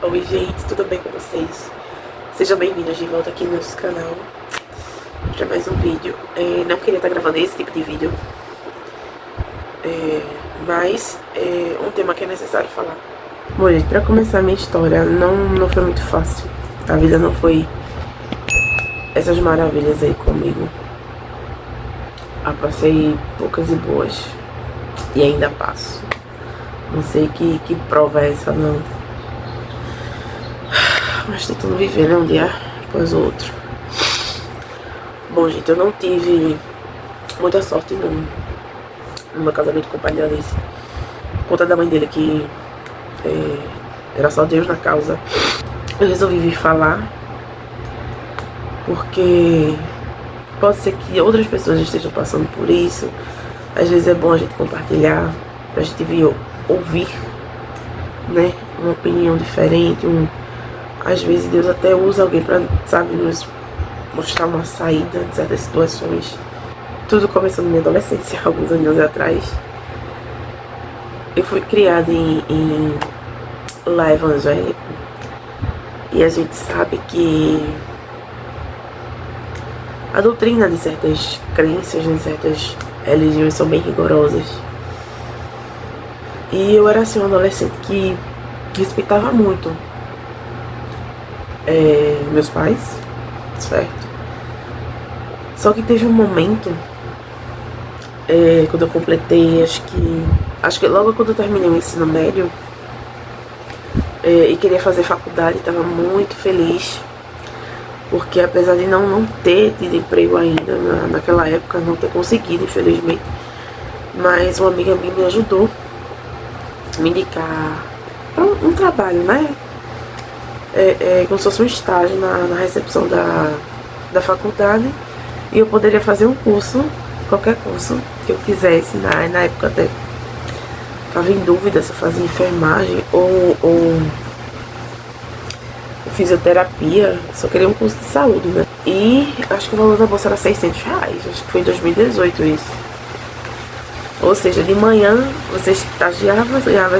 Oi gente, tudo bem com vocês? Sejam bem-vindos de volta aqui no nosso canal para mais um vídeo. Não queria estar gravando esse tipo de vídeo, mas é um tema que é necessário falar. Bom gente, para começar a minha história, não foi muito fácil. A vida não foi essas maravilhas aí comigo. Eu passei poucas e boas e ainda passo. Não sei que prova é essa não. Mas tentando viver, né, um dia após o outro. Bom, gente, eu não tive muita sorte no meu casamento com o pai da Alice. Por conta da mãe dele que era só Deus na causa. Eu resolvi vir falar porque pode ser que outras pessoas estejam passando por isso. Às vezes é bom a gente compartilhar, pra gente vir ouvir, né, uma opinião diferente, às vezes Deus até usa alguém pra, sabe, nos mostrar uma saída de certas situações. Tudo começou na minha adolescência, alguns anos atrás. Eu fui criada em lar evangélico. E a gente sabe que a doutrina de certas crenças, de certas religiões são bem rigorosas. E eu era assim, uma adolescente que respeitava muito meus pais, certo? Só que teve um momento, quando eu completei, acho que logo quando eu terminei o ensino médio, e queria fazer faculdade, estava muito feliz, porque apesar de não ter tido emprego ainda, naquela época, não ter conseguido, infelizmente, mas uma amiga minha me ajudou a me indicar para um trabalho, né? Como se fosse um estágio na recepção da faculdade, e eu poderia fazer um curso, qualquer curso que eu quisesse. Na época até estava em dúvida se eu fazia enfermagem ou fisioterapia. Só queria um curso de saúde, né? E acho que o valor da bolsa era R$600, acho que foi em 2018 isso. Ou seja, de manhã você estagiava, ganhava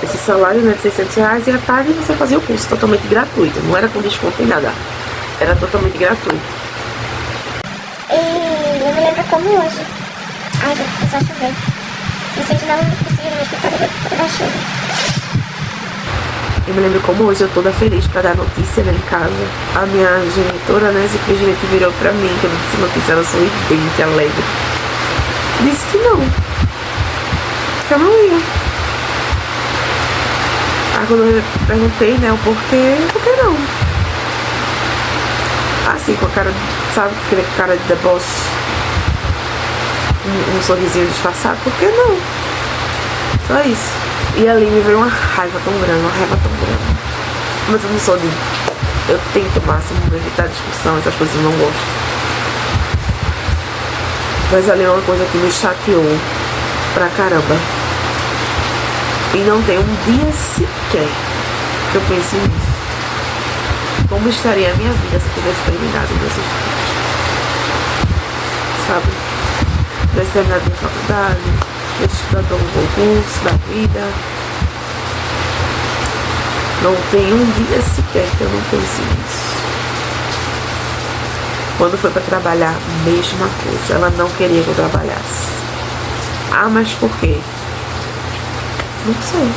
esse salário, né, de R$600, e à tarde você fazia o curso totalmente gratuito, não era com desconto nem nada, era totalmente gratuito. E eu me lembro como hoje. Ai, gente, começou a chover. Vocês não conseguiram me escutar da chuva. Eu me lembro como hoje eu toda feliz pra dar notícia, né, em casa. A minha genitora, né, simplesmente virou pra mim, quando eu disse notícia, ela sorridente, alegre. Disse que eu não ia. Aí quando eu perguntei, né, o porquê, por que não? Assim, com a cara, sabe, aquele cara de deboche, um sorrisinho disfarçado, por que não? Só isso. E ali me veio uma raiva tão grande, Mas eu não sou de... Eu tento o máximo evitar discussão, essas coisas eu não gosto. Mas ali é uma coisa que me chateou pra caramba. E não tem um dia sequer que eu pense nisso. Como estaria a minha vida se eu tivesse terminado meus estudos? Sabe? Tivesse terminado minha faculdade, tivesse estudado um concurso da vida. Não tem um dia sequer que eu não pense nisso. Quando foi pra trabalhar, mesma coisa. Ela não queria que eu trabalhasse. Ah, mas por quê? Não sei.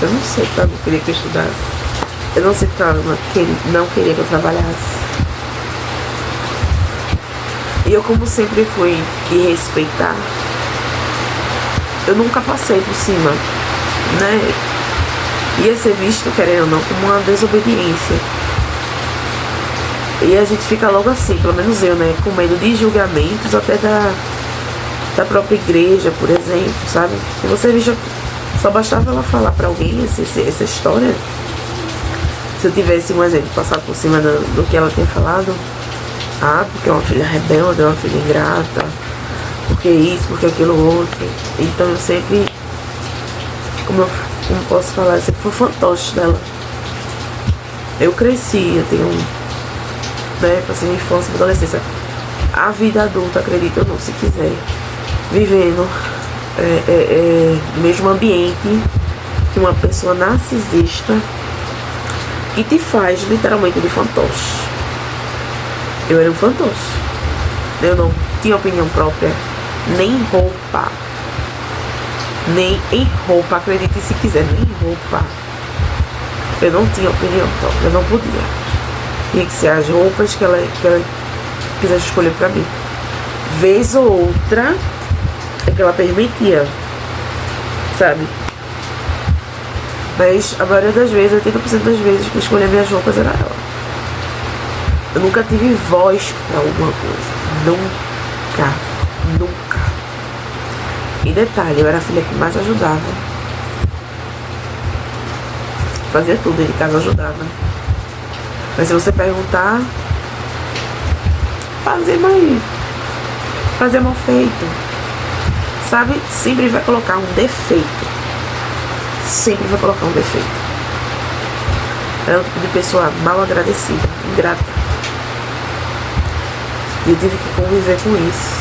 Eu não sei porque ela não queria que eu estudasse. Eu não sei porque ela não queria que eu trabalhasse. E eu, como sempre fui de respeitar, eu nunca passei por cima, né? Ia ser visto, querendo ou não, como uma desobediência. E a gente fica logo assim, pelo menos eu, né, com medo de julgamentos, até da própria igreja, por exemplo, sabe? Se você veja, só bastava ela falar pra alguém essa história. Se eu tivesse, um exemplo, passar por cima do que ela tinha falado, porque é uma filha rebelde, é uma filha ingrata, porque isso, porque aquilo outro. Então eu sempre, como posso falar, eu sempre fui fantoche dela. Eu cresci, eu tenho, né, passei minha infância e adolescência. A vida adulta, acredito ou não, se quiser, vivendo no mesmo ambiente que uma pessoa narcisista que te faz literalmente de fantoche. Eu era um fantoche. Eu não tinha opinião própria, nem em roupa. Nem em roupa, acredite se quiser, nem em roupa. Eu não tinha opinião própria, eu não podia. Tinha que ser as roupas que ela quisesse escolher pra mim. Vez ou outra, é que ela permitia, sabe? Mas a maioria das vezes, 80% das vezes que escolhia minhas roupas era ela. Eu nunca tive voz pra alguma coisa. Nunca. Nunca. E detalhe, eu era a filha que mais ajudava. Fazia tudo, ele de casa ajudava. Mas se você perguntar, fazer mal feito. Sabe? Sempre vai colocar um defeito. Sempre vai colocar um defeito. É um tipo de pessoa mal agradecida, ingrata. E eu tive que conviver com isso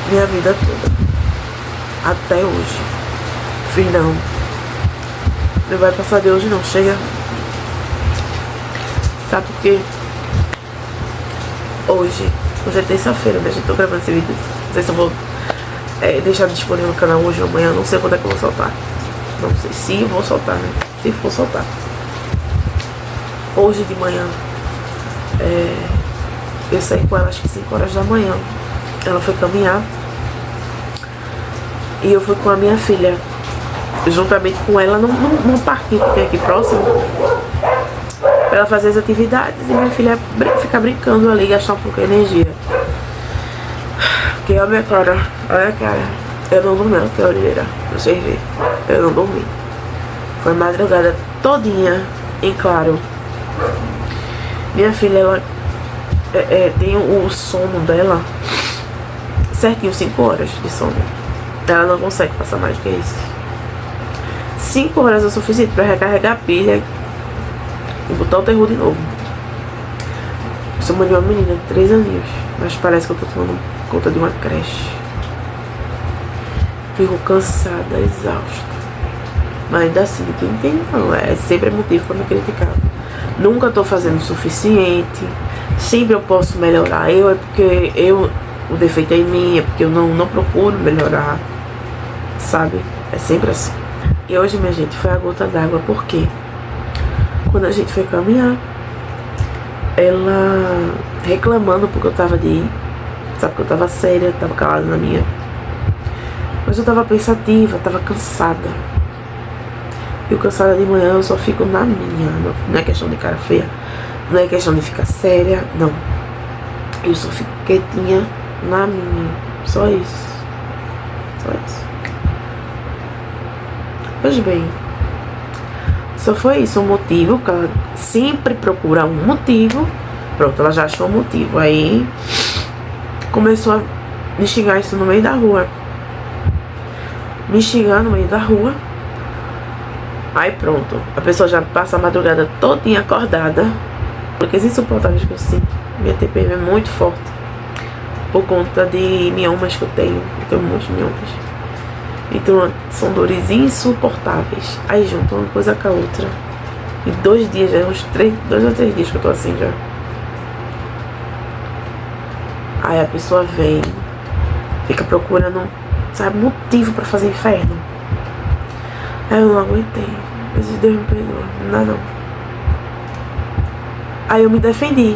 minha vida toda. Até hoje. Fiz não. Não vai passar de hoje não. Chega. Sabe por quê? Hoje é terça-feira, né? Eu tô gravando esse vídeo. Não sei se eu vou deixar disponível no canal hoje ou amanhã. Não sei quando é que eu vou soltar. Não sei se eu vou soltar, né? Se for soltar. Hoje de manhã eu saí com ela acho que 5 horas da manhã. Ela foi caminhar. E eu fui com a minha filha, juntamente com ela, num parquinho que tem aqui próximo, pra ela fazer as atividades e minha filha ficar brincando ali, gastar um pouco de energia. Porque olha a minha cara, olha a cara. Eu não dormi, que é a olheira, pra vocês verem. Eu não dormi. Foi a madrugada todinha em claro. Minha filha, ela tem o sono dela certinho, 5 horas de sono. Ela não consegue passar mais do que isso. 5 horas é o suficiente pra recarregar a pilha e botar o terror de novo. Eu sou mãe de uma menina de 3 aninhos, mas parece que eu tô tomando conta de uma creche. Fico cansada, exausta. Mas ainda assim, ninguém entende não. É sempre motivo pra me criticar. Nunca tô fazendo o suficiente. Sempre eu posso melhorar. O defeito é em mim, é porque eu não procuro melhorar. Sabe? É sempre assim. E hoje, minha gente, foi a gota d'água. Por quê? Quando a gente foi caminhar, ela reclamando porque eu tava de ir. Sabe que eu tava séria, tava calada na minha. Mas eu tava pensativa, tava cansada. E o cansada de manhã eu só fico na minha. Não é questão de cara feia. Não é questão de ficar séria, não. Eu só fico quietinha na minha. Só isso. Só isso. Pois bem, só foi isso, um motivo, que ela sempre procura um motivo. Pronto, ela já achou um motivo. Aí começou a me xingar isso no meio da rua. Me xingar no meio da rua. Aí pronto, a pessoa já passa a madrugada todinha acordada. Porque as insuportáveis que eu sinto, minha TPM é muito forte. Por conta de miomas que eu tenho um monte de miomas. Então são dores insuportáveis. Aí juntam uma coisa com a outra. E 2 dias, já uns 2 ou 3 dias que eu tô assim já. Aí a pessoa vem, fica procurando, sabe, motivo pra fazer inferno. Aí eu não aguentei. Mas Deus me perdoa, não dá não. Aí eu me defendi.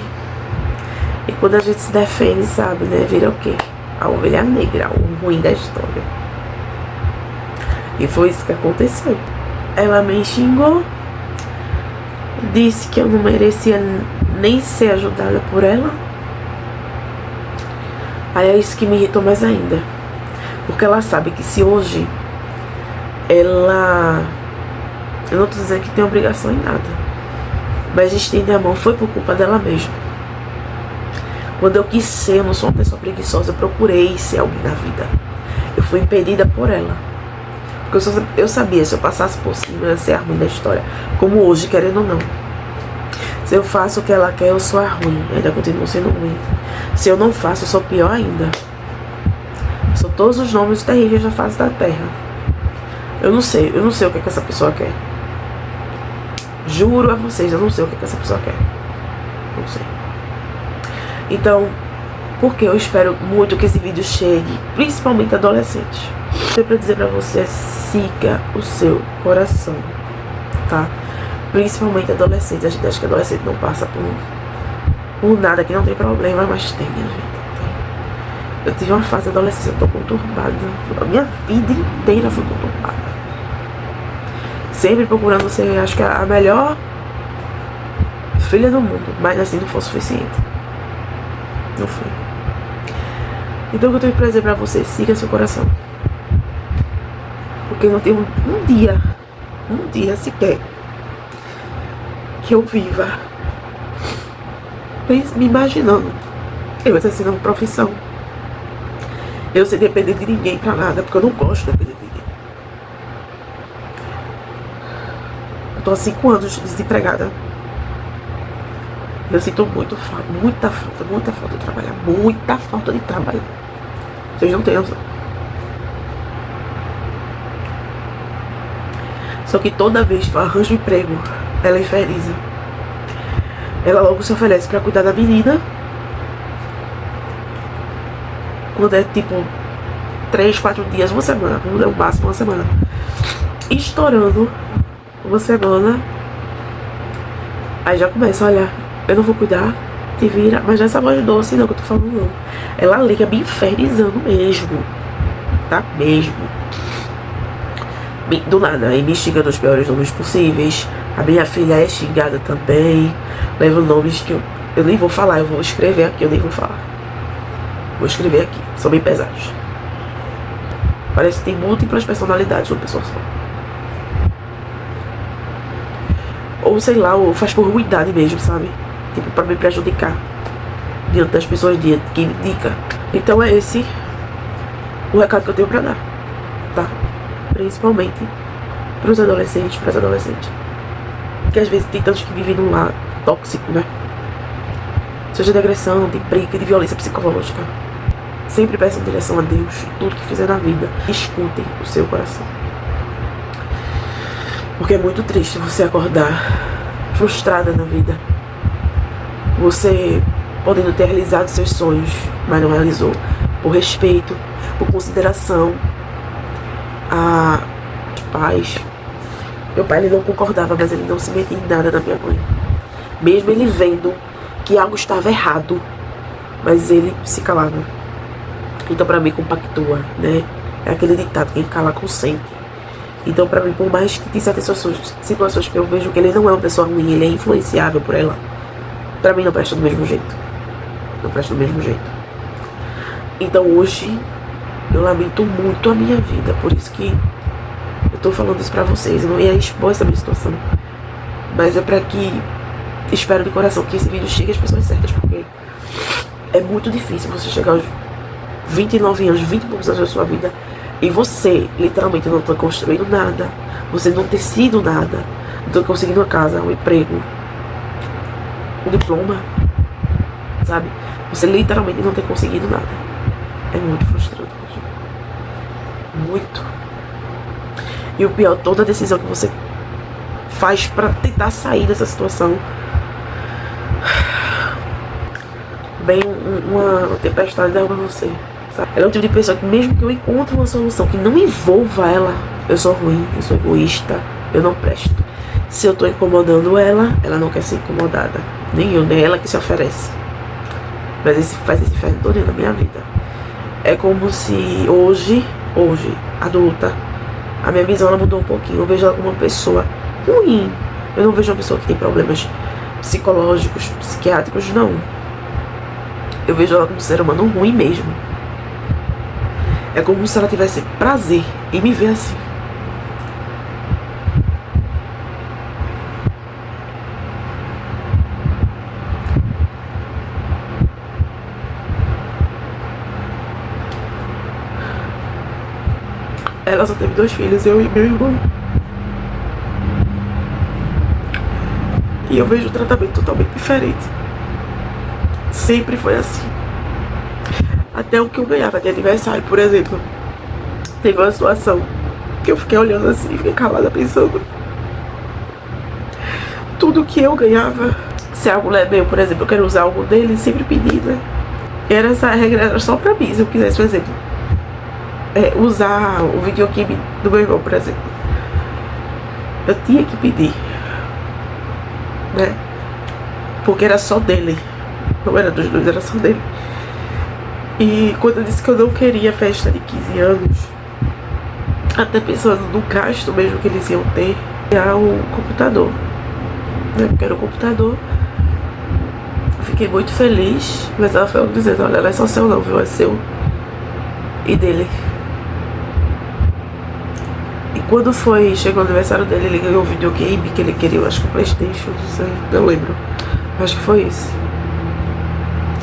E quando a gente se defende, sabe, né, vira o quê? A ovelha negra, o ruim da história. E foi isso que aconteceu. Ela me xingou, disse que eu não merecia nem ser ajudada por ela. Aí é isso que me irritou mais ainda. Porque ela sabe que se hoje ela... Eu não tô dizendo que tem obrigação em nada, mas estender a mão foi por culpa dela mesma. Quando eu quis ser, eu não sou uma pessoa preguiçosa, eu procurei ser alguém na vida. Eu fui impedida por ela. Porque eu sabia, se eu passasse por cima, eu ia ser a ruim da história. Como hoje, querendo ou não. Se eu faço o que ela quer, eu sou a ruim. Ainda continuo sendo ruim. Se eu não faço, eu sou pior ainda. Sou todos os nomes terríveis da face da terra. Eu não sei o que essa pessoa quer. Juro a vocês, eu não sei o que essa pessoa quer. Não sei. Então, porque eu espero muito que esse vídeo chegue, principalmente adolescentes. Eu pra dizer pra você, siga o seu coração, tá? Principalmente adolescentes. A gente acha que adolescente não passa por nada, que não tem problema, mas tem, minha gente. Eu tive uma fase de adolescência, eu tô conturbada. A minha vida inteira foi conturbada. Sempre procurando ser, acho que a melhor filha do mundo, mas assim não foi o suficiente. Não foi. Então o que eu tenho que dizer pra você, siga seu coração. Porque não tem um dia sequer que eu viva me imaginando eu exercendo uma profissão, eu sem depender de ninguém pra nada, porque eu não gosto de depender de ninguém. Eu tô há 5 anos desempregada. Eu sinto muita falta de trabalhar. Muita falta de trabalhar. Vocês não têm noção. Só que toda vez que eu arranjo um emprego, ela inferniza. Ela logo se oferece pra cuidar da menina. Quando é tipo 3, 4 dias, uma semana. Quando é o máximo uma semana. Estourando uma semana. Aí já começa, olha, eu não vou cuidar, te vira. Mas não é essa voz doce não que eu tô falando, não. Ela liga me infernizando mesmo. Tá? Mesmo. Do nada, aí me xinga dos piores nomes possíveis. A minha filha é xingada também. Leva nomes que eu nem vou falar, eu vou escrever aqui, eu nem vou falar. Vou escrever aqui, são bem pesados. Parece que tem múltiplas personalidades uma pessoa só. Ou sei lá, ou faz por ruindade mesmo, sabe? Tipo, pra me prejudicar diante das pessoas que me indicam. Então é esse o recado que eu tenho pra dar, tá? Principalmente pros adolescentes, pras adolescentes. Porque às vezes tem tantos que vivem num lar tóxico, né? Seja de agressão, de briga, de violência psicológica. Sempre peçam direção a Deus em tudo que fizer na vida. Escutem o seu coração. Porque é muito triste você acordar frustrada na vida. Você podendo ter realizado seus sonhos, mas não realizou. Por respeito, por consideração a pais. Meu pai, ele não concordava, mas ele não se metia em nada na minha mãe. Mesmo ele vendo que algo estava errado, mas ele se calava. Então pra mim compactua, né? É aquele ditado, quem cala consente. Então pra mim, por mais que tem certas situações que eu vejo que ele não é uma pessoa ruim, ele é influenciável por ela, pra mim não presta do mesmo jeito. Não presta do mesmo jeito. Então hoje eu lamento muito a minha vida, por isso que eu tô falando isso pra vocês. Eu não ia expor essa minha situação, mas é pra que, espero de coração que esse vídeo chegue às pessoas certas, porque é muito difícil você chegar aos 29 anos, 20 e poucos anos da sua vida, e você literalmente não ter construído nada, você não ter sido nada, não ter conseguido uma casa, um emprego, um diploma, sabe? Você literalmente não ter conseguido nada. É muito frustrante, gente. Muito. E o pior, toda decisão que você faz pra tentar sair dessa situação, vem uma tempestade derruba você, sabe? Ela é o tipo de pessoa que mesmo que eu encontre uma solução que não envolva ela, eu sou ruim, eu sou egoísta, eu não presto. Se eu tô incomodando ela, ela não quer ser incomodada. Nem eu, nem ela que se oferece. Mas faz esse inferno todo na minha vida. É como se hoje, adulta, a minha visão ela mudou um pouquinho. Eu vejo ela como uma pessoa ruim. Eu não vejo uma pessoa que tem problemas psicológicos, psiquiátricos, não. Eu vejo ela como um ser humano ruim mesmo. É como se ela tivesse prazer em me ver assim. Ela só teve 2 filhos, eu e meu irmão. E eu vejo o tratamento totalmente diferente. Sempre foi assim. Até o que eu ganhava de aniversário, por exemplo. Teve uma situação que eu fiquei olhando assim, fiquei calada pensando. Tudo que eu ganhava, se algo não é meu, por exemplo, eu quero usar algo dele, sempre pedir, né? Essa regra era só pra mim, se eu quisesse, por exemplo, usar o videogame do meu irmão, por exemplo. Eu tinha que pedir, né? Porque era só dele. Não era dos dois, era só dele. E quando eu disse que eu não queria festa de 15 anos, até pensando no gasto mesmo que eles iam ter, era um computador, né? Porque era um computador. Eu fiquei muito feliz, mas ela foi dizendo, olha, não é só seu não, viu? É seu e dele. E quando chegou o aniversário dele, ele ganhou um videogame que ele queria, acho que o PlayStation, não sei, não lembro. Acho que foi isso.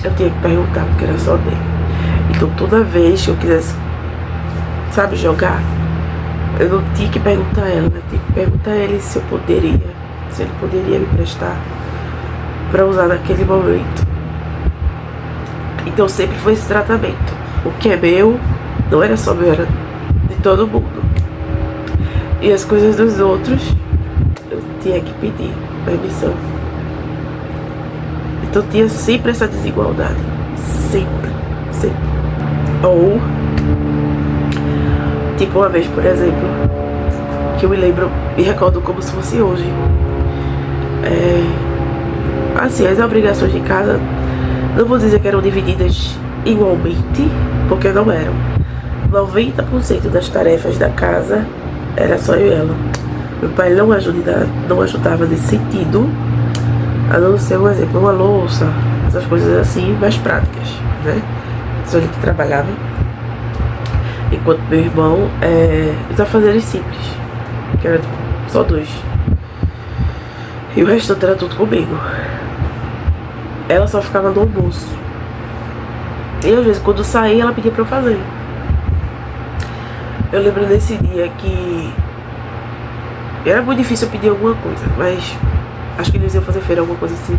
Eu tinha que perguntar, porque era só dele. Então toda vez que eu quisesse, sabe, jogar, eu não tinha que perguntar a ela, né? Eu tinha que perguntar a ele se eu poderia, se ele poderia me prestar pra usar naquele momento. Então sempre foi esse tratamento. O que é meu, não era só meu, era de todo mundo. E as coisas dos outros, eu tinha que pedir permissão. Então tinha sempre essa desigualdade. Sempre, sempre. Ou, tipo uma vez, por exemplo, que eu me recordo como se fosse hoje. Assim, as obrigações de casa, não vou dizer que eram divididas igualmente, porque não eram. 90% das tarefas da casa era só eu e ela. Meu pai não ajudava nesse sentido, a não ser, um exemplo, uma louça, essas coisas assim, mais práticas, né? Só ele que trabalhava. Enquanto meu irmão os afazeres simples, que era tipo, só 2. E o restante era tudo comigo. Ela só ficava no almoço. E às vezes quando saía ela pedia pra eu fazer. Eu lembro desse dia que era muito difícil eu pedir alguma coisa, mas acho que eles iam fazer feira, alguma coisa assim.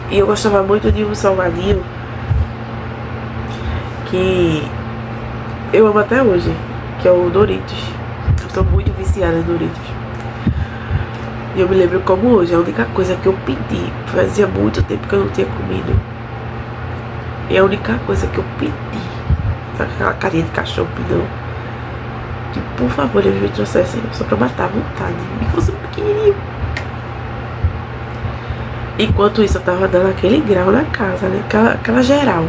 E eu gostava muito de um salgadinho que eu amo até hoje, que é o Doritos. Eu tô muito viciada em Doritos. E eu me lembro como hoje, a única coisa que eu pedi, fazia muito tempo que eu não tinha comido, e a única coisa que eu pedi, aquela carinha de cachorro pedindo, que por favor eles me trouxessem só pra matar a vontade, e fosse pequenininho. Enquanto isso eu tava dando aquele grau na casa, né? Aquela geral.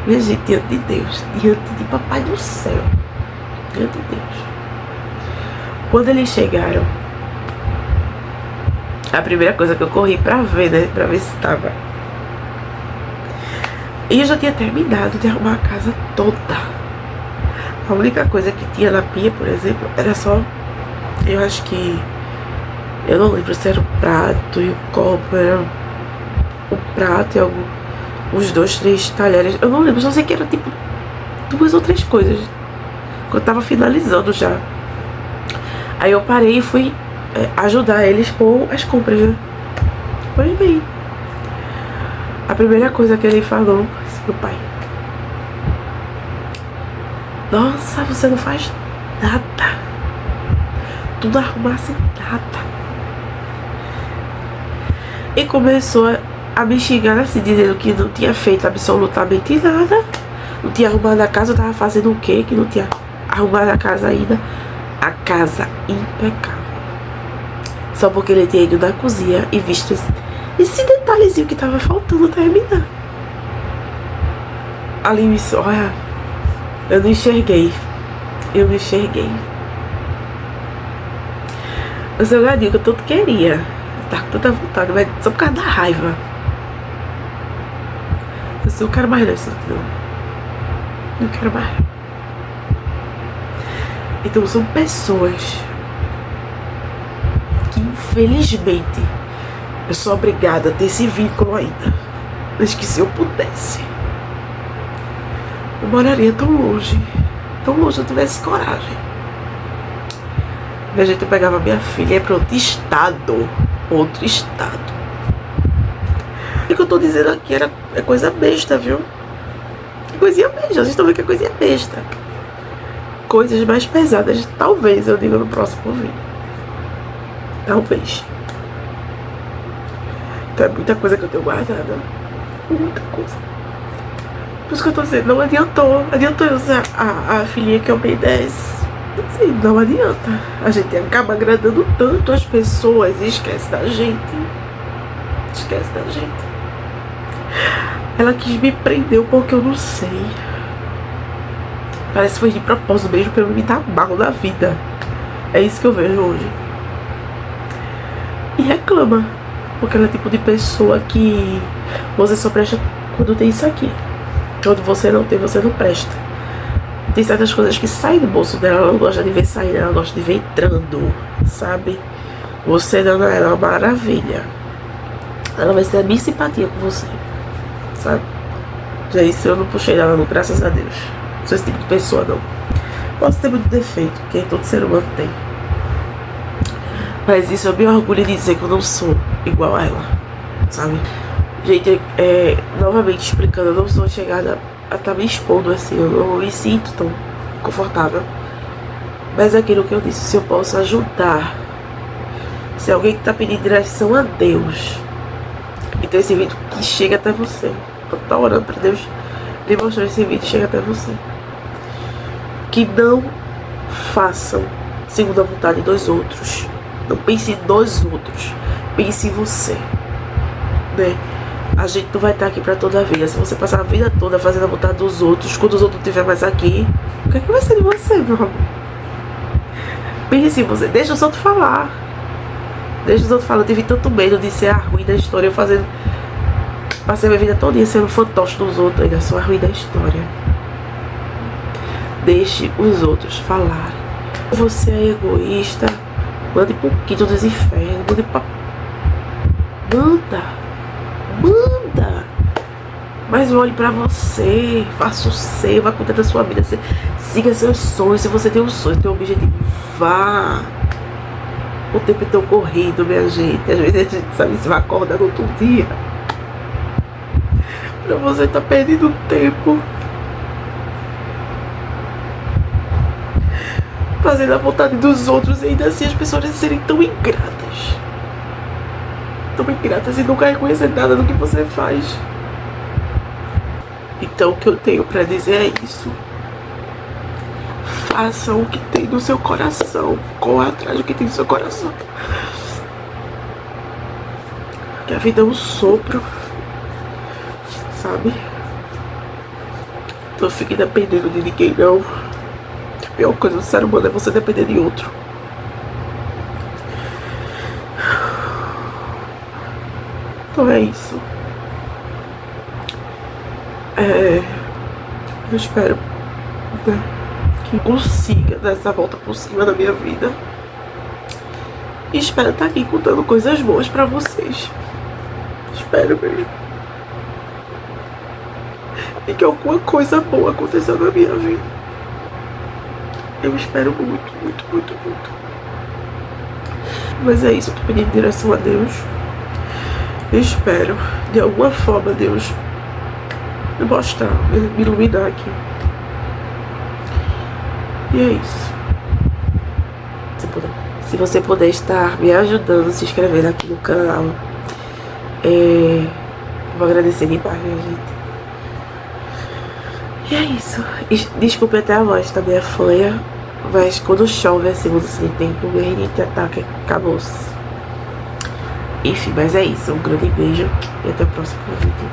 Minha gente, diante de Deus, diante de Papai do Céu, diante de Deus. Quando eles chegaram, a primeira coisa que eu corri pra ver, né? Pra ver se tava. E eu já tinha terminado de arrumar a casa toda. A única coisa que tinha na pia, por exemplo, era só, eu acho que, eu não lembro se era o prato e o copo, era o prato e uns 2, 3 talheres. Eu não lembro, só sei que era tipo 2 ou 3 coisas. Quando eu tava finalizando já. Aí eu parei e fui ajudar eles com as compras, né? Pois bem, a primeira coisa que ele falou, meu pai: nossa, você não faz nada. Tudo arrumasse nada. E começou a me xingar assim, dizendo que não tinha feito absolutamente nada. Não tinha arrumado a casa, eu tava fazendo o quê? Que não tinha arrumado a casa ainda. A casa impecável. Só porque ele tinha ido na cozinha e visto esse detalhezinho que tava faltando terminar. Ali, olha, eu não enxerguei. Eu não enxerguei. O salgadinho que eu tanto queria, tá com tanta vontade, mas só por causa da raiva. Eu não quero mais não. Não quero mais. Então são pessoas que infelizmente eu sou obrigada a ter esse vínculo ainda. Mas que se eu pudesse, eu moraria tão longe se eu tivesse coragem. Minha gente, eu pegava minha filha e ia pra outro estado. O que eu tô dizendo aqui é coisa besta, viu? É coisinha besta, vocês estão vendo que é coisinha besta. coisas mais pesadas, talvez eu diga no próximo vídeo. Talvez. Então é muita coisa que eu tenho guardada. Muita coisa. Por isso que eu tô dizendo, não adiantou. Adiantou eu usar a filhinha que eu me desse. Assim, não adianta. A gente acaba agradando tanto as pessoas e esquece da gente. Esquece da gente. Ela quis me prender porque eu não sei. Parece que foi de propósito mesmo pra eu me dar mal na vida. É isso que eu vejo hoje. E reclama. Porque ela é o tipo de pessoa que você só presta quando tem isso aqui. Quando você não tem, você não presta. Tem certas coisas que saem do bolso dela, ela não gosta de ver sair, ela gosta de ver entrando, sabe? Você dando a ela uma maravilha. Ela vai ser a minha simpatia com você, sabe? Já isso eu não puxei dela, não, graças a Deus. Não sou esse tipo de pessoa, não. Posso ter muito defeito, que todo ser humano tem. Mas isso eu me orgulho de dizer que eu não sou igual a ela, sabe? Gente, novamente explicando, eu não sou chegada a estar me expondo assim, eu não me sinto tão confortável. Mas é aquilo que eu disse, se eu posso ajudar, se alguém que está pedindo direção a Deus, então esse vídeo que chega até você, eu tô orando para Deus lhe mostrar esse vídeo chega até você, que não façam segundo a vontade dos outros, não pense nos outros, pense em você, né? A gente não vai estar aqui pra toda a vida. Se você passar a vida toda fazendo a vontade dos outros, quando os outros não estiverem mais aqui, o que é que vai ser de você, meu amor? Pense em você, deixa os outros falar. Deixa os outros falar. Eu tive tanto medo de ser a ruim da história, eu fazendo. Passei a minha vida toda sendo fantoche dos outros, ainda sou a ruim da história. Deixe os outros falar. Você é egoísta, mande pro quinto dos infernos, mande pra. Manda! Mas olhe pra você, faça o seu, vá cuidar da sua vida, siga seus sonhos. Se você tem um sonho, tem um objetivo, vá. O tempo é tão corrido, minha gente. Às vezes a gente sabe se vai acordar no outro dia. Pra você tá perdendo tempo fazendo a vontade dos outros e ainda assim as pessoas serem tão ingratas. Tão ingratas e nunca reconhecer nada do que você faz. Então o que eu tenho pra dizer é isso. Faça o que tem no seu coração. Corra atrás do que tem no seu coração. Que a vida é um sopro, sabe? Não fique dependendo de ninguém, não. A pior coisa do ser humano é você depender de outro. Então é isso. Eu espero, né, que consiga dar essa volta por cima da minha vida. E espero estar aqui contando coisas boas pra vocês. Espero mesmo. E que alguma coisa boa aconteça na minha vida. Eu espero muito, muito, muito, muito. Mas é isso, eu tô pedindo direção a Deus. Eu espero, de alguma forma, Deus me mostrar, me iluminar aqui. E é isso. Se você puder estar me ajudando, se inscrevendo aqui no canal, vou agradecer demais, minha gente. E é isso. Desculpe até a voz, tá meio fanha, mas quando chove assim, muda sem tempo, o rinite ataca, acabou-se. Enfim, mas é isso. Um grande beijo e até o próximo vídeo.